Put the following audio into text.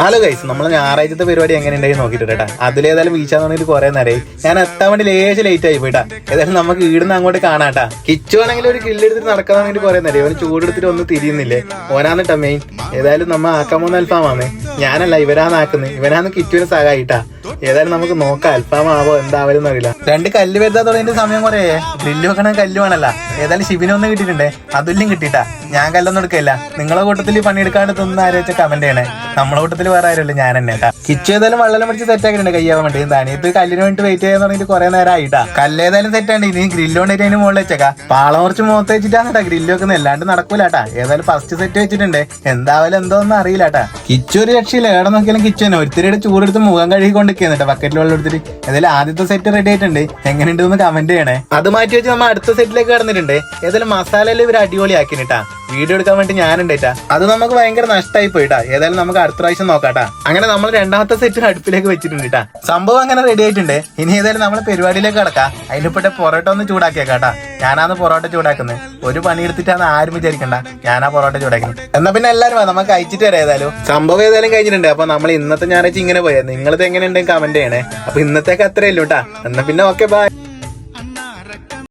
Hello guys, നമ്മൾ ഞായറാഴ്ചത്തെ പരിപാടി എങ്ങനെ ഉണ്ടായി നോക്കിട്ടാ. അതിലേതായാലും വീശാന്ന് പറഞ്ഞിട്ട് കുറെ നേരമായി. ഞാൻ എത്താൻ വേണ്ടി ലേറ്റ് ആയി പോയിട്ടാ. ഏതായാലും നമുക്ക് ഈടുന്ന് അങ്ങോട്ട് കാണാട്ടാ. കിച്ചു ആണെങ്കിൽ ഒരു കില്ലെടുത്തിട്ട് നടക്കാൻ വേണ്ടിട്ട് കുറെ നേരം അവന് ചൂടെടുത്തിട്ട് ഒന്നും തിരിയുന്നില്ലേ. ഓനാന്നിട്ടാ മെയിൻ. ഏതായാലും നമ്മ ആക്കാൻ പോകുന്ന അൽഫാമാണ്. ഞാനല്ല, ഇവരാന്ന് ആക്കുന്നത്. ഇവനാന്ന് കിച്ചുവിനെ സഹായിട്ടാ. ഏതായാലും നമുക്ക് നോക്കാം അൽഫാമാവോ എന്താവരും അറിയില്ല. രണ്ട് കല്ല് വരുത്താൻ തുടങ്ങിയിട്ട് സമയം കുറേ. ഗ്രില്ല് വെക്കണ കല്ല് വേണല്ലോ. ഏതായാലും ശിബിനൊന്നും കിട്ടിയിട്ടുണ്ടേ, അതുല്യം കിട്ടിയിട്ടാ. ഞാൻ കല്ലൊന്നും എടുക്കില്ല. നിങ്ങളെ കൂട്ടത്തിൽ പണിയെടുക്കാണ്ട് തിന്ന് ആലോചിച്ച കമന്റ് ചെയ്യണേ. നമ്മളെ കൂട്ടത്തിൽ വേറെ ആരുമില്ല, ഞാൻ തന്നെ കേട്ടാ. കിച്ചു ഏതായാലും വെള്ളം പിടിച്ച് സെറ്റ് ആക്കിയിട്ടുണ്ട് കയ്യാവാൻ വേണ്ടി. താനിത് കല്ലിന് വേണ്ടി വെയിറ്റ് ചെയ്യാൻ തുടങ്ങിയിട്ട് കുറെ നേരം ആയിട്ടാ. കല്ല് ഏതായാലും സെറ്റ് ആണ്. ഇനി ഗ്രില്ല് കൊണ്ടിട്ട് അതിന് മുകളിൽ വെച്ചേക്കാ. പാളം കുറച്ച് മുഖത്ത് വെച്ചിട്ടാണ് കേട്ടാ ഗ്രില്ല് വെക്കുന്നത്. അല്ലാണ്ട് നടക്കൂലാട്ടാ. ഏതായാലും ഫസ്റ്റ് സെറ്റ് വെച്ചിട്ടുണ്ട്. എന്തായാലും എന്തോന്നും അറിയില്ലാട്ടാ. കിച്ചു ഒരു രക്ഷയില്ല. എവിടെ നോക്കിയാലും കിച്ചു തന്നെ ഒരുത്തിരിയുടെ ചൂടെടുത്ത് മുഖം കഴുകിക്കൊണ്ടിരിക്കുന്നുണ്ട് ബക്കറ്റിൽ വെള്ളം എടുത്തിട്ട്. ഏതായാലും ആദ്യത്തെ സെറ്റ് റെഡി ആയിട്ടുണ്ട്. എങ്ങനെയുണ്ട് എന്ന് കമന്റ് ചെയ്യണേ. അത് മാറ്റി വെച്ച് നമ്മൾ അടുത്ത സെറ്റിലേക്ക് കടന്നിട്ടുണ്ട്. ഏതായാലും മസാലയിൽ ഇവർ അടിപൊളി ആക്കിട്ടാ. വീഡിയോ എടുക്കാൻ വേണ്ടി ഞാനുണ്ടായിട്ടാ. അത് നമുക്ക് ഭയങ്കര നഷ്ടമായി പോയിട്ടാ. ഏതായാലും നമുക്ക് അടുത്ത പ്രാവശ്യം നോക്കാട്ടാ. അങ്ങനെ നമ്മൾ രണ്ടാമത്തെ സെറ്റ് അടുപ്പിലേക്ക് വെച്ചിട്ടുണ്ട് കേട്ടാ. സംഭവം അങ്ങനെ റെഡി ആയിട്ടുണ്ട്. ഇനി ഏതായാലും നമ്മൾ പരിപാടിയിലേക്ക് കിടക്കാം. അതിലിപ്പെട്ട പൊറോട്ട ഒന്ന് ചൂടാക്കിയേക്കാട്ടാ. ഞാനാന്ന് പൊറോട്ട ചൂടാക്കുന്നത്. ഒരു പണി എടുത്തിട്ടാണ് ആരും വിചാരിക്കണ്ട. ഞാനാ പൊറോട്ട ചൂടാക്കുന്നത്. എന്നാ പിന്നെ എല്ലാവരും നമുക്ക് അയച്ചിട്ട് വരാം. ഏതായാലും സംഭവം ഏതായാലും കഴിഞ്ഞിട്ടുണ്ട്. അപ്പൊ നമ്മൾ ഇന്നത്തെ ഞായറാഴ്ച ഇങ്ങനെ പോയത്. നിങ്ങളിത് എങ്ങനെയുണ്ടെങ്കിൽ കമന്റ് ചെയ്യണേ. അപ്പൊ ഇന്നത്തേക്ക് അത്രയല്ലോ കേട്ടാ. എന്നാ പിന്നെ ഓക്കെ ബൈ.